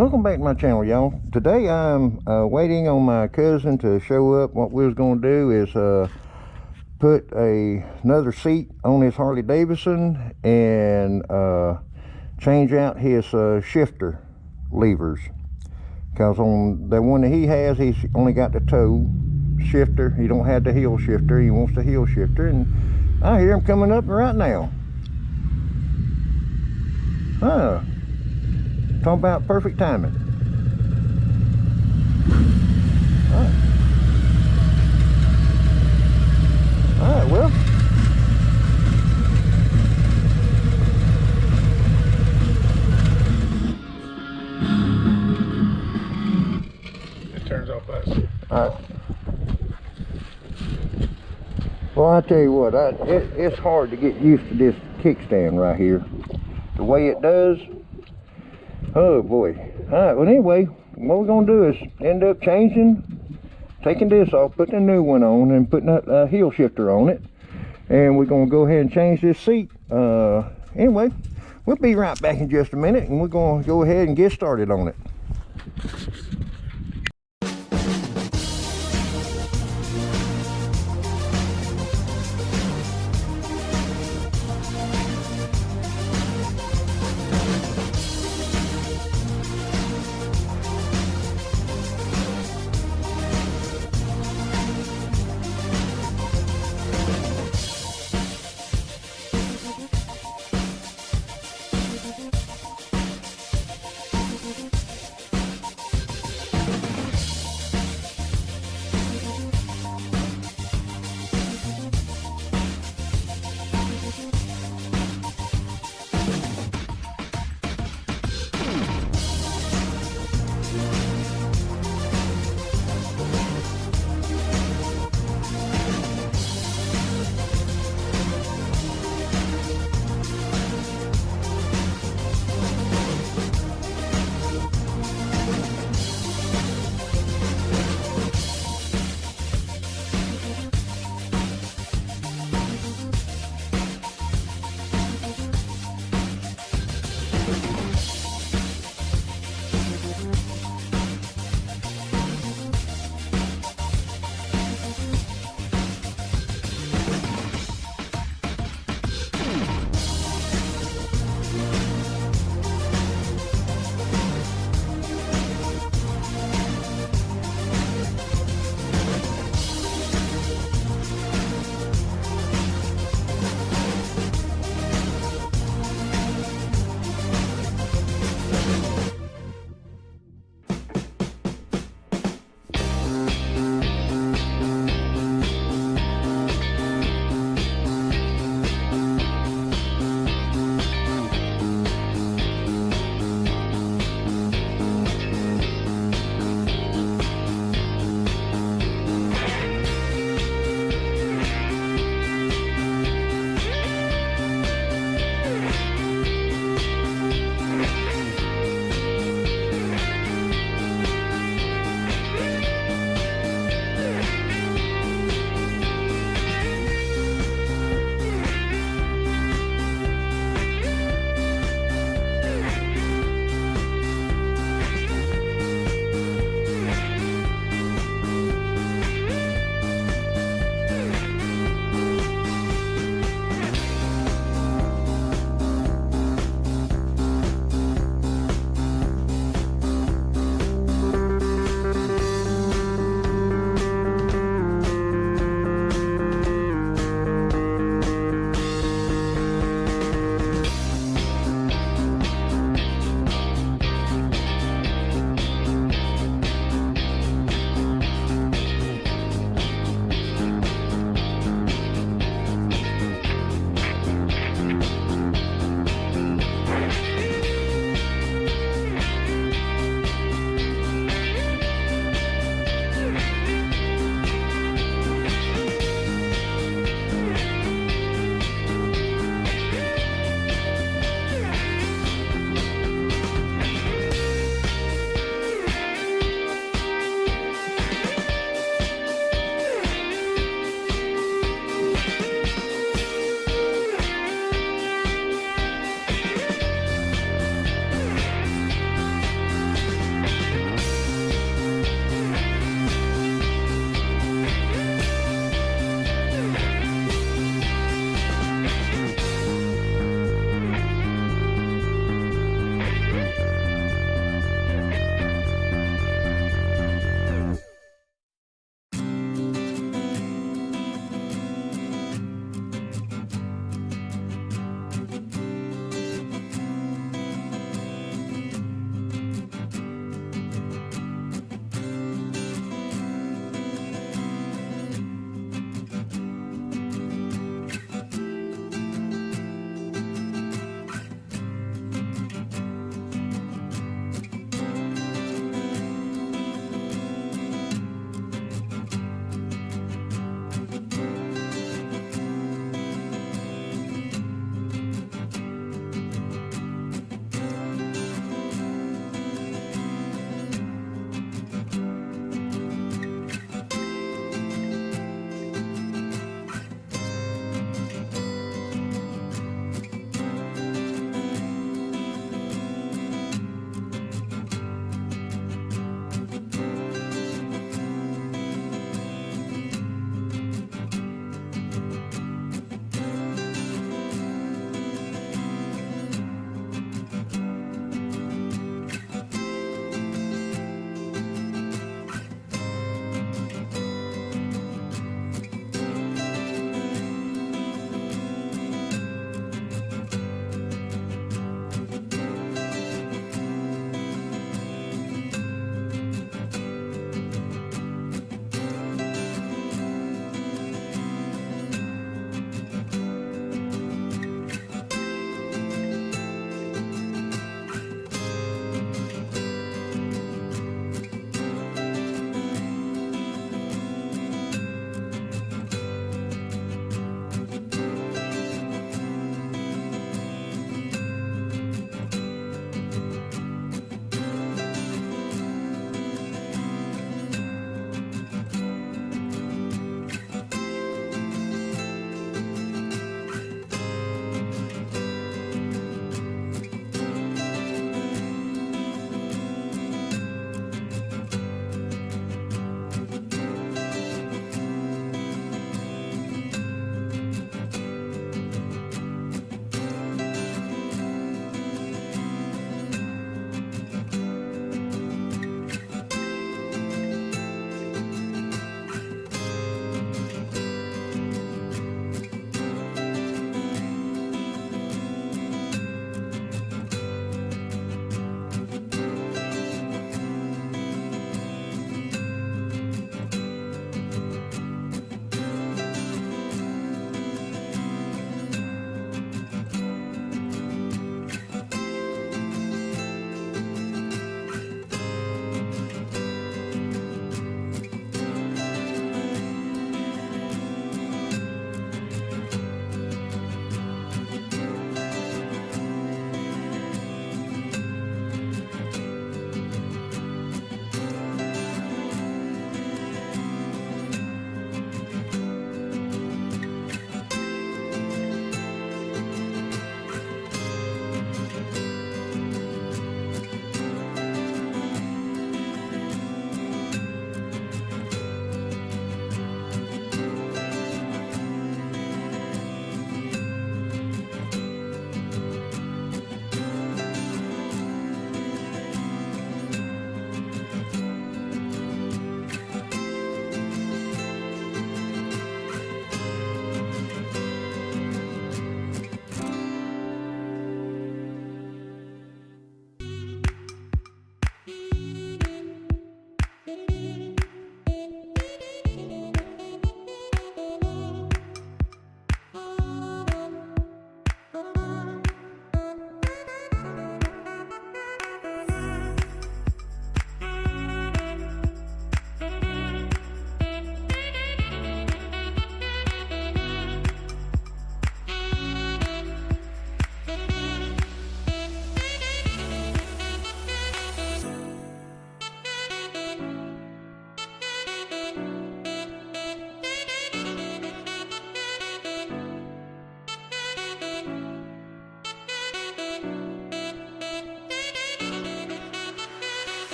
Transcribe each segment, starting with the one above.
Welcome back to my channel, y'all. Today I'm waiting on my cousin to show up. What we was going to do is put another seat on his Harley Davidson and change out his shifter levers, because on the one that he has, he's only got the toe shifter. He don't have the heel shifter. He wants the heel shifter, and I hear him coming up right now. Talk about perfect timing. All right, well. It turns off us. All right. Well, I tell you what, it's hard to get used to this kickstand right here. The way it does. Oh boy. All right, well anyway, what we're gonna do is end up taking this off, putting a new one on, and putting a heel shifter on it, and we're gonna go ahead and change this seat. Anyway, we'll be right back in just a minute, and we're gonna go ahead and get started on it.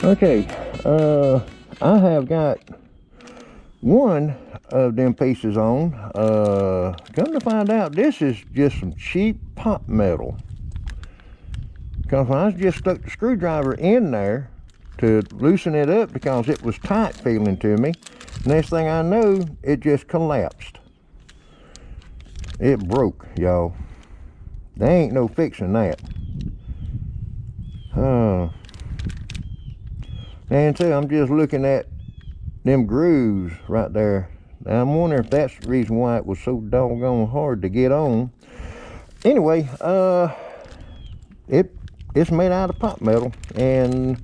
Okay, I have got one of them pieces on. Come to find out, this is just some cheap pot metal. Because when I just stuck the screwdriver in there to loosen it up because it was tight feeling to me, next thing I know, it just collapsed. It broke, y'all. There ain't no fixing that. And too, I'm just looking at them grooves right there. I'm wondering if that's the reason why it was so doggone hard to get on. Anyway, it's made out of pot metal, and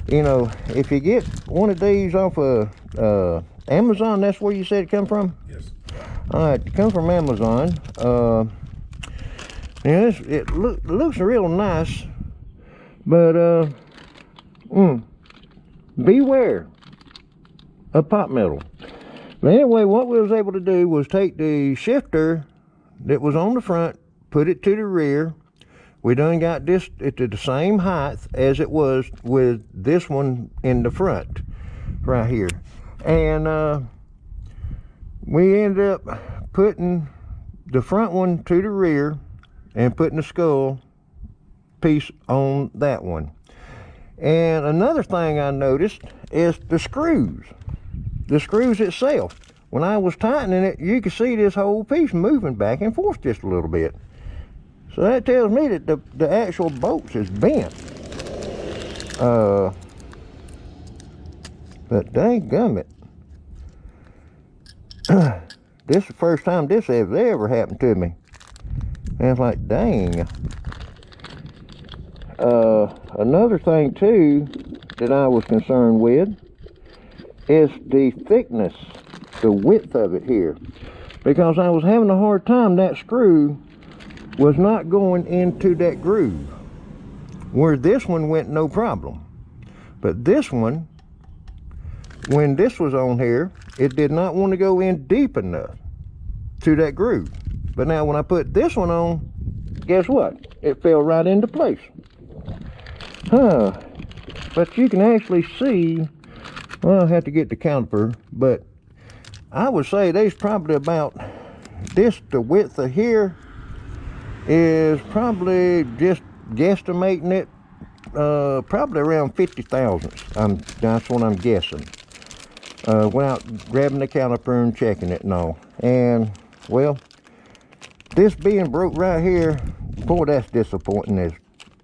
you know, if you get one of these off of Amazon, that's where you said it come from? Yes. All right, it come from Amazon. Yeah, it looks real nice, but beware of pot metal. But anyway, what we was able to do was take the shifter that was on the front, put it to the rear. We done got this to the same height as it was with this one in the front, right here. And we ended up putting the front one to the rear and putting the skull piece on that one. And another thing I noticed is the screws. The screws itself. When I was tightening it, you could see this whole piece moving back and forth just a little bit. So that tells me that the actual bolts is bent. But dang gummit. This is the first time this has ever happened to me. And it's like, dang. Another thing too that I was concerned with is the thickness, the width of it here. Because I was having a hard time, that screw was not going into that groove. Where this one went no problem. But this one, when this was on here, it did not want to go in deep enough to that groove. But now when I put this one on, guess what? It fell right into place. But you can actually see, well, I'll have to get the caliper, but I would say there's probably about this, the width of here is probably, just guesstimating it, probably around 50 thousandths. That's what I'm guessing. Without grabbing the caliper and checking it and all. And, well, this being broke right here, boy, that's disappointing as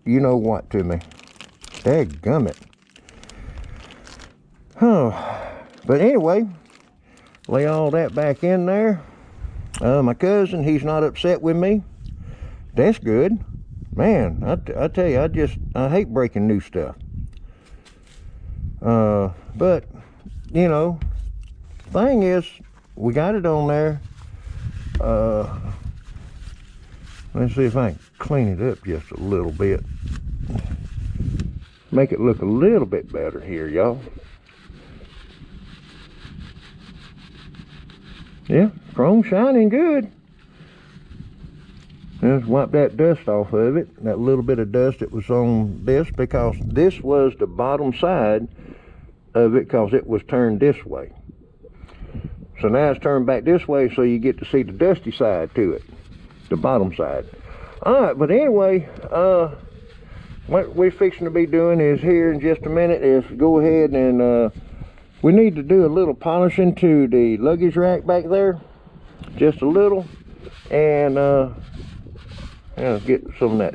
you know what to me. Dadgummit. But anyway, lay all that back in there. My cousin, he's not upset with me. That's good. Man, I tell you, I hate breaking new stuff. But, you know, thing is, we got it on there. Let's see if I can clean it up just a little bit. Make it look a little bit better here, y'all. Yeah, chrome shining good. Let's wipe that dust off of it, that little bit of dust that was on this, because this was the bottom side of it, because it was turned this way. So now it's turned back this way, so you get to see the dusty side to it, the bottom side. All right, but anyway, what we're fixing to be doing is here in just a minute is go ahead and we need to do a little polishing to the luggage rack back there, just a little, and get some of that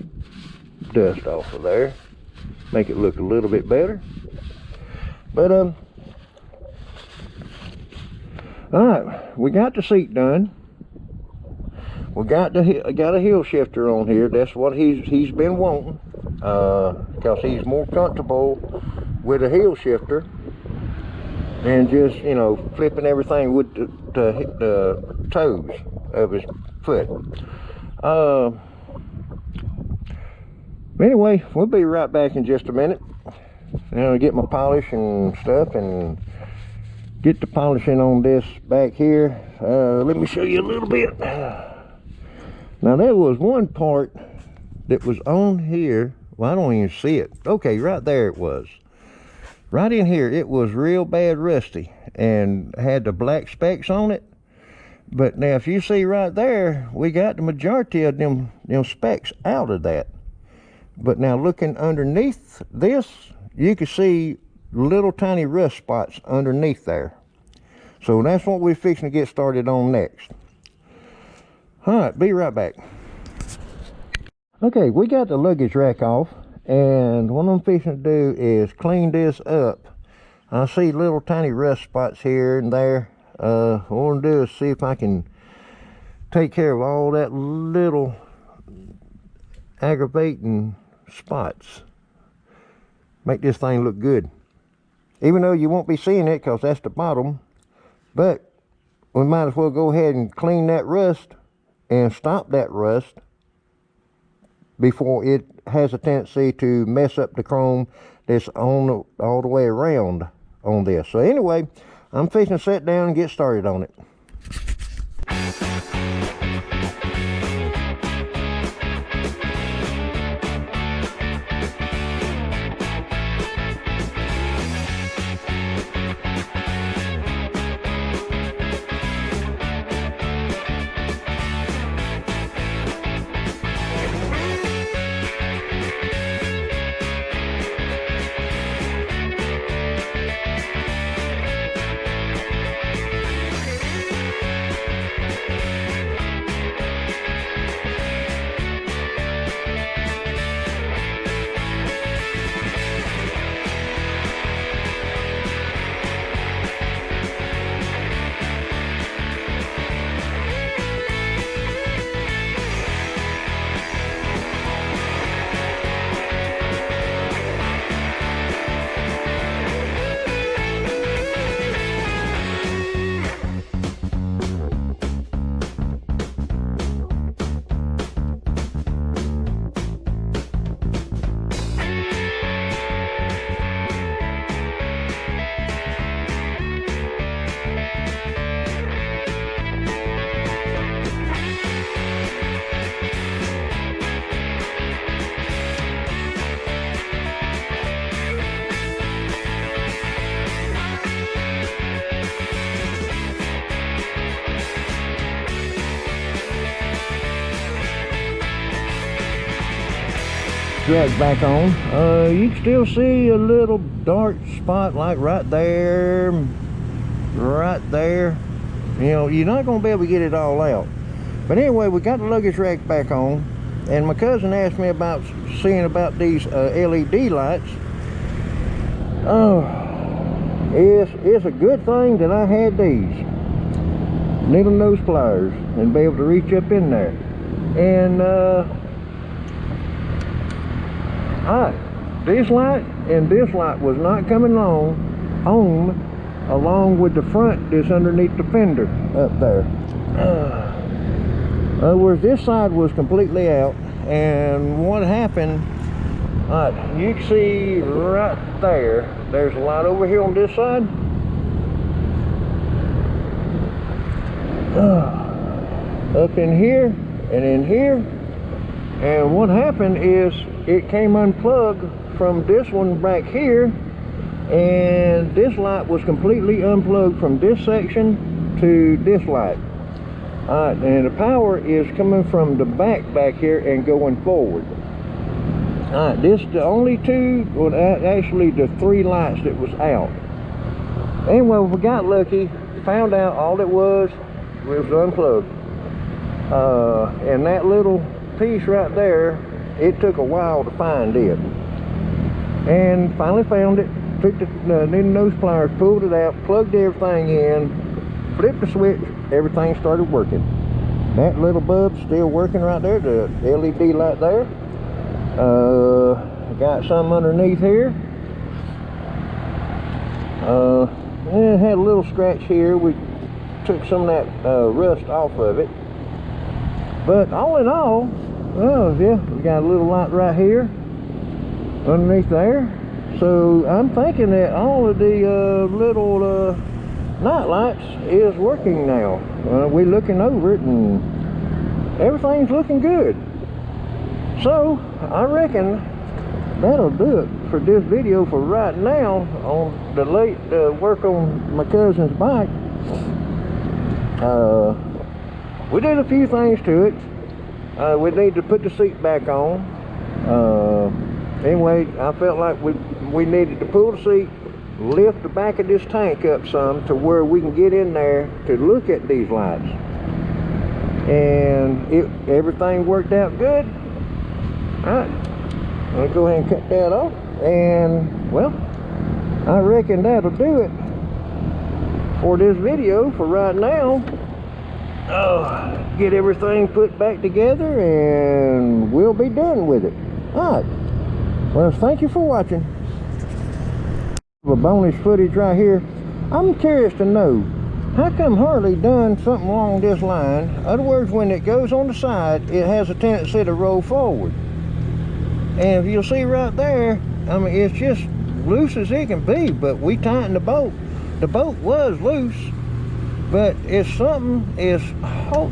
dust off of there, make it look a little bit better. But all right, we got the seat done. We got a heel shifter on here. That's what he's been wanting, because he's more comfortable with a heel shifter and just, you know, flipping everything with the toes of his foot. Anyway, we'll be right back in just a minute. Now get my polish and stuff and get the polishing on this back here. Let me show you a little bit. Now there was one part that was on here. Well, I don't even see it. Okay, right there it was. right in here, it was real bad rusty and had the black specks on it. But now if you see right there, we got the majority of them specks out of that. But now looking underneath this, you can see little tiny rust spots underneath there. So that's what we're fixing to get started on next. All right, be right back. Okay, we got the luggage rack off, and what I'm fixing to do is clean this up. I see little tiny rust spots here and there. What I'm gonna do is see if I can take care of all that little aggravating spots. Make this thing look good. Even though you won't be seeing it because that's the bottom, but we might as well go ahead and clean that rust and stop that rust before it has a tendency to mess up the chrome that's on all the way around on this. So anyway, I'm fixing to sit down and get started on it. Drag back on. You can still see a little dark spot like right there. You know, you're not going to be able to get it all out. But anyway, we got the luggage rack back on, and my cousin asked me about seeing about these LED lights. It's a good thing that I had these needle nose pliers and be able to reach up in there. And this light and this light was not coming on along with the front that's underneath the fender up there. In other words, this side was completely out, and what happened, you can see right there's a light over here on this side. Up in here and in here, and what happened is it came unplugged from this one back here, and this light was completely unplugged from this section to this light. And the power is coming from the back here and going forward. This the only two, well, actually the three lights that was out. Anyway, we got lucky, found out all it was unplugged. And that little piece right there, it took a while to find it, and finally found it. Took the needle nose pliers, pulled it out, plugged everything in, flipped the switch, everything started working. That little bulb's still working right there, the LED light there. Got some underneath here. It had a little scratch here. We took some of that rust off of it, but all in all, oh yeah, we got a little light right here underneath there. So I'm thinking that all of the little night lights is working now. We're looking over it and everything's looking good. So I reckon that'll do it for this video for right now on the late work on my cousin's bike. We did a few things to it. We need to put the seat back on. Anyway, I felt like we needed to pull the seat, lift the back of this tank up some to where we can get in there to look at these lights. And everything worked out good. Alright, I'll go ahead and cut that off. And, well, I reckon that'll do it for this video for right now. Get everything put back together and we'll be done with it. Alright, well, thank you for watching. A bonus footage right here. I'm curious to know, how come Harley done something along this line? In other words, when it goes on the side, it has a tendency to roll forward. And if you'll see right there, I mean, it's just loose as it can be, but we tightened the bolt. The bolt was loose, but it's something is,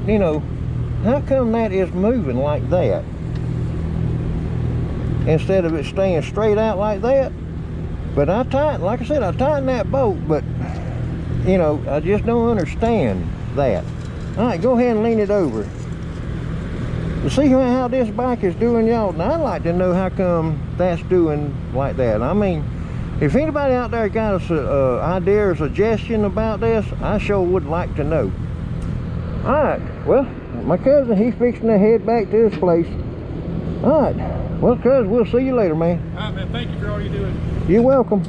you know, how come that is moving like that? Instead of it staying straight out like that. But I tightened, like I said, I tightened that bolt, but, you know, I just don't understand that. All right, go ahead and lean it over. To see how this bike is doing, y'all, and I'd like to know how come that's doing like that. I mean, if anybody out there got an idea or suggestion about this, I sure would like to know. All right, well, my cousin, he's fixing to head back to his place. All right, well, cuz, we'll see you later, man. All right, man, thank you for all you're doing. You're welcome.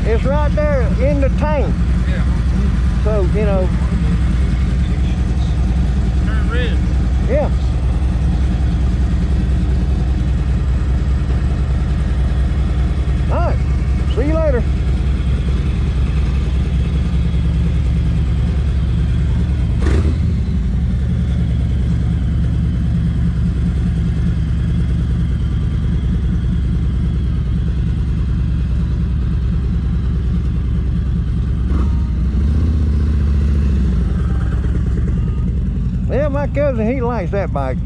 It's right there in the tank. Yeah. So, you know. Turn red. Yeah. Alright. See you later. Yeah, my cousin, he likes that bike.